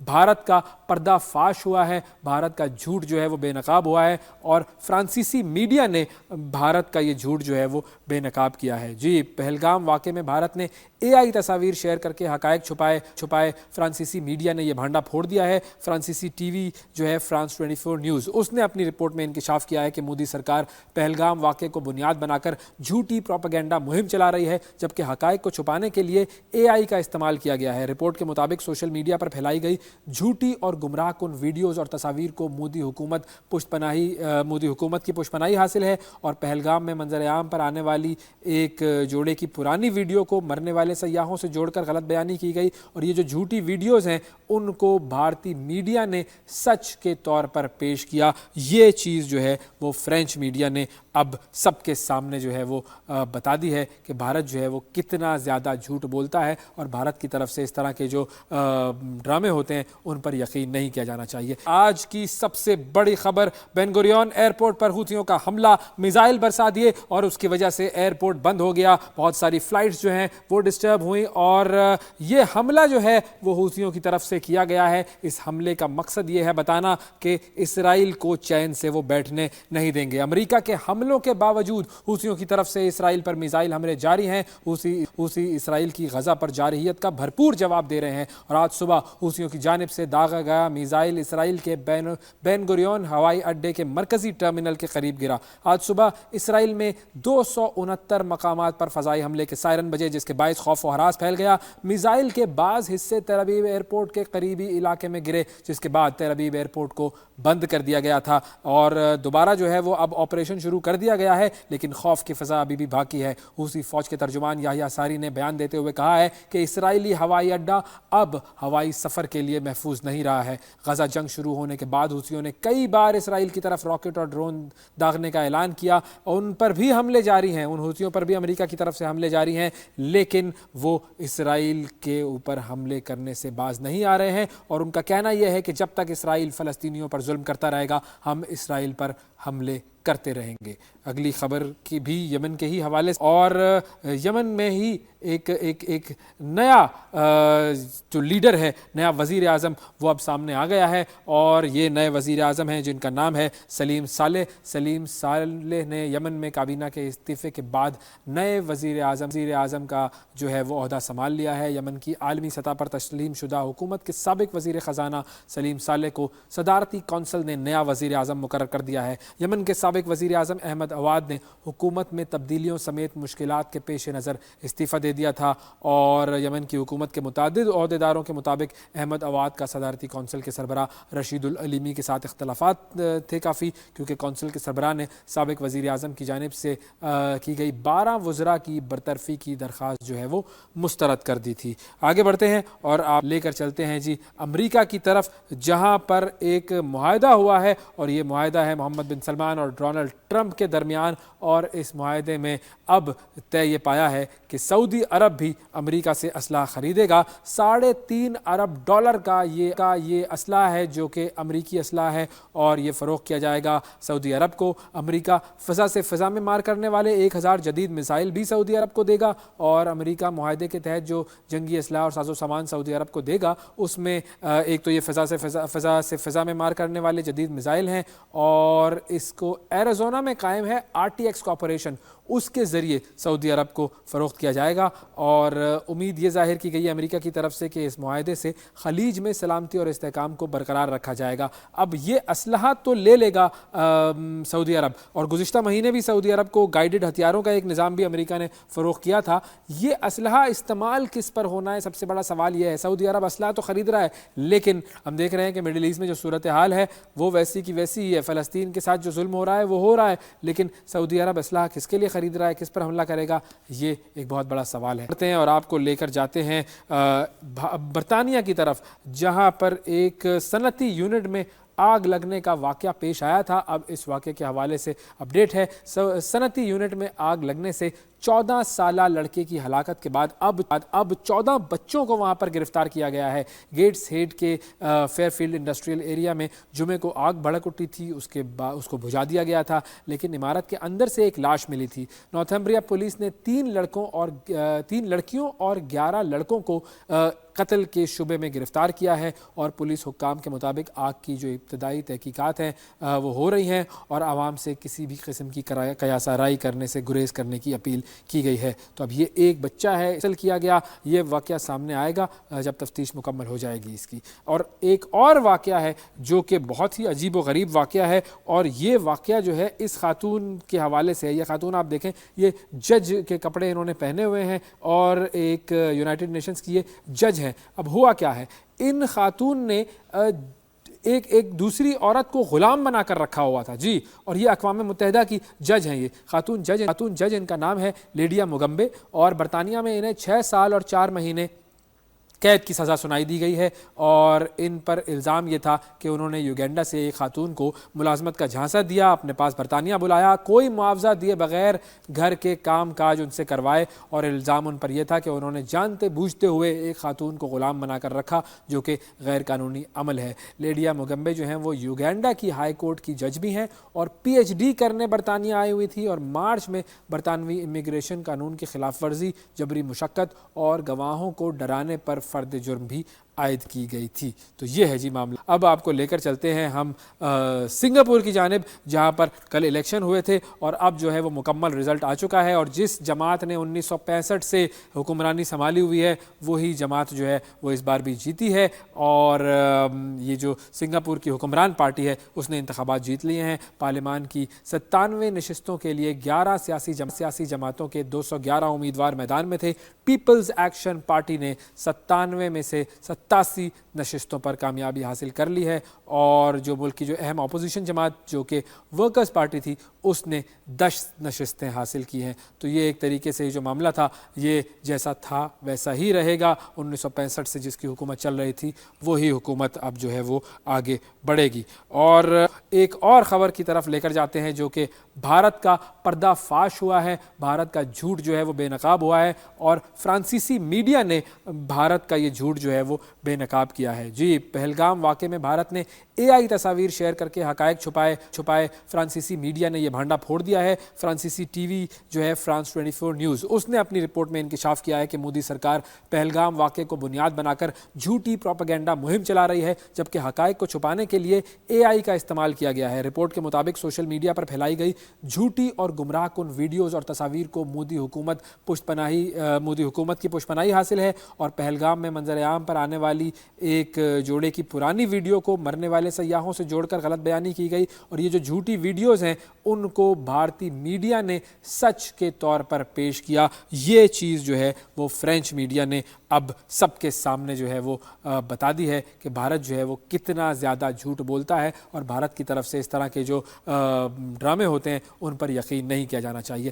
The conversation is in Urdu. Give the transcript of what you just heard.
بھارت کا پردہ فاش ہوا ہے، بھارت کا جھوٹ جو ہے وہ بے نقاب ہوا ہے اور فرانسیسی میڈیا نے بھارت کا یہ جھوٹ جو ہے وہ بے نقاب کیا ہے۔ جی، پہلگام واقعے میں بھارت نے AI تصاویر شیئر کر کے حقائق چھپائے، فرانسیسی میڈیا نے یہ بھانڈا پھوڑ دیا ہے۔ فرانسیسی ٹی وی جو ہے فرانس 24 نیوز، اس نے اپنی رپورٹ میں انکشاف کیا ہے کہ مودی سرکار پہلگام واقعے کو بنیاد بنا کر جھوٹی پروپیگنڈا مہم چلا رہی ہے، جبکہ حقائق کو چھپانے کے لیے AI کا استعمال کیا گیا ہے۔ رپورٹ کے مطابق سوشل میڈیا پر پھیلائی گئی جھوٹی اور گمراہ کن ویڈیوز اور تصاویر کو مودی حکومت کی پشت پناہی حاصل ہے، اور پہلگام میں منظر عام پر آنے والی ایک جوڑے کی پرانی ویڈیو کو مرنے والے سیاحوں سے جوڑ کر غلط بیانی کی گئی، اور یہ جو جھوٹی ویڈیوز ہیں ان کو بھارتی میڈیا نے سچ کے طور پر پیش کیا۔ یہ چیز جو ہے وہ فرینچ میڈیا نے اب سب کے سامنے جو ہے وہ بتا دی ہے کہ بھارت جو ہے وہ کتنا زیادہ جھوٹ بولتا ہے، اور بھارت کی طرف سے اس طرح کے جو ڈرامے ہوتے ہیں ان پر یقین نہیں کیا جانا چاہیے۔ آج کی سب سے بڑی خبر، بین گوریون ایئرپورٹ پر حوثیوں کا حملہ، میزائل برسا دیے اور اس کی وجہ سے ایئرپورٹ بند ہو گیا، بہت ساری فلائٹس جو ہیں وہ ڈسٹرب ہوئیں، اور یہ حملہ جو ہے وہ حوثیوں کی طرف سے کیا گیا ہے۔ اس حملے کا مقصد یہ ہے بتانا کہ اسرائیل کو چین سے وہ بیٹھنے نہیں دیں گے۔ امریکہ کے حملوں کے باوجود حوثیوں کی طرف سے اسرائیل پر میزائل حملے جاری ہیں۔ حوثی اسرائیل کی غزہ پر جارحیت کا بھرپور جواب دے رہے ہیں، اور آج صبح حوثیوں کی جانب سے داغا گیا میزائل اسرائیل کے بین گوریون ہوائی اڈے کے مرکزی ٹرمینل کے قریب گرا۔ آج صبح اسرائیل میں 269 مقامات پر فضائی حملے کے سائرن بجے، جس کے باعث خوف و ہراس پھیل گیا۔ میزائل کے بعض حصے تل ابیب ایئرپورٹ کے قریبی علاقے میں گرے، جس کے بعد تل ابیب ایئرپورٹ کو بند کر دیا گیا تھا، اور دوبارہ جو ہے وہ اب آپریشن شروع کر دیا گیا ہے، لیکن خوف کی فضا ابھی بھی باقی ہے۔ حوثی فوج کے ترجمان یحییٰ ساری نے بیان دیتے ہوئے کہا ہے کہ اسرائیلی ہوائی اڈہ اب ہوائی سفر کے لیے محفوظ نہیں رہا ہے۔ غزہ جنگ شروع ہونے کے بعد حوثیوں نے کئی بار اسرائیل کی طرف راکٹ اور ڈرون داغنے کا اعلان کیا، اور ان پر بھی حملے جاری ہیں، ان حوثیوں پر بھی امریکہ کی طرف سے حملے جاری ہیں، لیکن وہ اسرائیل کے اوپر حملے کرنے سے باز نہیں آ رہے ہیں، اور ان کا کہنا یہ ہے کہ جب تک اسرائیل فلسطینیوں پر ظلم کرتا رہے گا ہم اسرائیل پر حملے کرتے رہیں گے۔ اگلی خبر کی بھی یمن کے ہی حوالے سے، اور یمن میں ہی ایک نیا جو لیڈر ہے، نیا وزیر اعظم، وہ اب سامنے آ گیا ہے، اور یہ نئے وزیر اعظم ہیں جن کا نام ہے سلیم صالح۔ سلیم صالح نے یمن میں کابینہ کے استعفے کے بعد نئے وزیر اعظم کا جو ہے وہ عہدہ سنبھال لیا ہے۔ یمن کی عالمی سطح پر تسلیم شدہ حکومت کے سابق وزیر خزانہ سلیم صالح کو صدارتی کونسل نے نیا وزیر اعظم مقرر کر دیا ہے۔ یمن کے سابق وزیر اعظم احمد عواد نے حکومت میں تبدیلیوں سمیت مشکلات کے پیش نظر استعفیٰ دے دیا تھا، اور یمن کی حکومت کے متعدد عہدیداروں کے مطابق احمد عواد کا صدارتی کونسل کے سربراہ رشید العلیمی کے ساتھ اختلافات تھے کافی، کیونکہ کونسل کے سربراہ نے سابق وزیر اعظم کی جانب سے کی گئی 12 وزراء کی برطرفی کی درخواست جو ہے وہ مسترد کر دی تھی۔ آگے بڑھتے ہیں اور آپ لے کر چلتے ہیں جی امریکہ کی طرف، جہاں پر ایک معاہدہ ہوا ہے، اور یہ معاہدہ ہے محمد بن سلمان اور ڈونلڈ ٹرمپ کے درمیان، اور اس معاہدے میں اب طے یہ پایا ہے کہ سعودی عرب بھی امریکہ سے اسلحہ خریدے گا۔ $3.5 ارب کا یہ اسلحہ ہے جو کہ امریکی اسلحہ ہے، اور یہ فروخت کیا جائے گا سعودی عرب کو۔ امریکہ فضا سے فضا میں مار کرنے والے 1000 جدید میزائل بھی سعودی عرب کو دے گا، اور امریکہ معاہدے کے تحت جو جنگی اسلحہ اور ساز و سامان سعودی عرب کو دے گا اس میں ایک تو یہ فضا سے فضا میں مار کرنے والے جدید میزائل ہیں، اور اس کو ایریزونا میں قائم ہے RTX کارپوریشن، اس کے ذریعے سعودی عرب کو فروخت کیا جائے گا، اور امید یہ ظاہر کی گئی ہے امریکہ کی طرف سے کہ اس معاہدے سے خلیج میں سلامتی اور استحکام کو برقرار رکھا جائے گا۔ اب یہ اسلحہ تو لے لے گا سعودی عرب، اور گزشتہ مہینے بھی سعودی عرب کو گائیڈڈ ہتھیاروں کا ایک نظام بھی امریکہ نے فروخت کیا تھا۔ یہ اسلحہ استعمال کس پر ہونا ہے، سب سے بڑا سوال یہ ہے۔ سعودی عرب اسلحہ تو خرید رہا ہے، لیکن ہم دیکھ رہے ہیں کہ مڈل ایسٹ میں جو صورتحال ہے وہ ویسی کی ویسی ہی ہے، فلسطین کے ساتھ جو ظلم ہو رہا ہے وہ ہو رہا ہے، لیکن سعودی عرب اسلحہ کس کے لیے خرید رہا ہے، کس پر حملہ کرے گا، یہ ایک بہت بڑا سوال ہے۔ اور آپ کو لے کر جاتے ہیں برطانیہ کی طرف، جہاں پر ایک صنعتی یونٹ میں آگ لگنے کا واقعہ پیش آیا تھا۔ اب اس واقعے کے حوالے سے اپڈیٹ ہے، صنعتی یونٹ میں آگ لگنے سے 14 سالہ لڑکے کی ہلاکت کے بعد اب 14 بچوں کو وہاں پر گرفتار کیا گیا ہے۔ گیٹس ہیڈ کے فیئر فیلڈ انڈسٹریل ایریا میں جمعے کو آگ بھڑک اٹھی تھی، اس کو بجھا دیا گیا تھا، لیکن عمارت کے اندر سے ایک لاش ملی تھی۔ نارتھمبریا پولیس نے 3 لڑکیوں اور 11 لڑکوں کو قتل کے شبے میں گرفتار کیا ہے، اور پولیس حکام کے مطابق آگ کی جو ابتدائی تحقیقات ہیں وہ ہو رہی ہیں، اور عوام سے کسی بھی قسم کی قیاس آرائی کرنے سے گریز کرنے کی اپیل کی گئی ہے۔ تو اب یہ ایک بچہ ہے قتل کیا گیا، یہ واقعہ سامنے آئے گا جب تفتیش مکمل ہو جائے گی اس کی۔ اور ایک اور واقعہ ہے جو کہ بہت ہی عجیب و غریب واقعہ ہے، اور یہ واقعہ جو ہے اس خاتون کے حوالے سے ہے۔ یہ خاتون آپ دیکھیں، یہ جج کے کپڑے انہوں نے پہنے ہوئے ہیں، اور ایک یونائٹڈ نیشنز کی یہ جج ہیں۔ اب ہوا کیا ہے، ان خاتون نے ایک دوسری عورت کو غلام بنا کر رکھا ہوا تھا جی، اور یہ اقوام متحدہ کی جج ہیں۔ یہ خاتون جج ان کا نام ہے لیڈیا موگمبے، اور برطانیہ میں انہیں 6 سال اور 4 مہینے قید کی سزا سنائی دی گئی ہے، اور ان پر الزام یہ تھا کہ انہوں نے یوگینڈا سے ایک خاتون کو ملازمت کا جھانسا دیا، اپنے پاس برطانیہ بلایا، کوئی معاوضہ دیے بغیر گھر کے کام کاج ان سے کروائے، اور الزام ان پر یہ تھا کہ انہوں نے جانتے بوجھتے ہوئے ایک خاتون کو غلام بنا کر رکھا، جو کہ غیر قانونی عمل ہے۔ لیڈیا موگمبے جو ہیں وہ یوگینڈا کی ہائی کورٹ کی جج بھی ہیں، اور پی ایچ ڈی کرنے برطانیہ آئی ہوئی تھی، اور مارچ میں برطانوی امیگریشن قانون کی خلاف ورزی، جبری مشقت اور گواہوں کو ڈرانے پر فرد جرم بھی عائد کی گئی تھی۔ تو یہ ہے جی معاملہ۔ اب آپ کو لے کر چلتے ہیں ہم سنگاپور کی جانب، جہاں پر کل الیکشن ہوئے تھے، اور اب جو ہے وہ مکمل رزلٹ آ چکا ہے، اور جس جماعت نے 1965 سے حکمرانی سنبھالی ہوئی ہے وہی جماعت جو ہے وہ اس بار بھی جیتی ہے، اور یہ جو سنگاپور کی حکمران پارٹی ہے اس نے انتخابات جیت لیے ہیں۔ پارلیمان کی 97 نشستوں کے لیے 11 سیاسی جماعتوں کے 211 امیدوار میدان میں تھے۔ پیپلز ایکشن پارٹی نے 97 میں سے 87 نشستوں پر کامیابی حاصل کر لی ہے، اور جو ملک کی جو اہم اپوزیشن جماعت جو کہ ورکرز پارٹی تھی اس نے 10 نشستیں حاصل کی ہیں۔ تو یہ ایک طریقے سے جو معاملہ تھا یہ جیسا تھا ویسا ہی رہے گا۔ 1965 سے جس کی حکومت چل رہی تھی وہی حکومت اب جو ہے وہ آگے بڑھے گی۔ اور ایک اور خبر کی طرف لے کر جاتے ہیں جو کہ بھارت کا پردہ فاش ہوا ہے، بھارت کا جھوٹ جو ہے وہ بے نقاب ہوا ہے، اور فرانسیسی میڈیا نے بھارت کا یہ جھوٹ جو ہے وہ بے نقاب کیا ہے جی۔ پہلگام واقعے میں بھارت نے AI تصاویر شیئر کر کے حقائق چھپائے، فرانسیسی میڈیا نے یہ بھانڈا پھوڑ دیا ہے۔ فرانسیسی ٹی وی جو ہے فرانس 24 نیوز، اس نے اپنی رپورٹ میں انکشاف کیا ہے کہ مودی سرکار پہلگام واقعے کو بنیاد بنا کر جھوٹی پروپیگنڈا مہم چلا رہی ہے، جبکہ حقائق کو چھپانے کے لیے AI کا استعمال کیا گیا ہے۔ رپورٹ کے مطابق سوشل میڈیا پر پھیلائی گئی جھوٹی اور گمراہ کن ویڈیوز اور تصاویر کو مودی حکومت کی پشت پناہی حاصل ہے، اور پہلگام میں منظر عام پر آنے والی ایک جوڑے کی پرانی ویڈیو کو مرنے والے سیاحوں سے جوڑ کر غلط بیانی کی گئی، اور یہ جو جھوٹی ویڈیوز ہیں ان کو بھارتی میڈیا نے سچ کے طور پر پیش کیا۔ یہ چیز جو ہے وہ فرینچ میڈیا نے اب سب کے سامنے جو ہے وہ بتا دی ہے کہ بھارت جو ہے وہ کتنا زیادہ جھوٹ بولتا ہے، اور بھارت کی طرف سے اس طرح کے جو ڈرامے ہوتے ہیں ان پر یقین نہیں کیا جانا چاہیے۔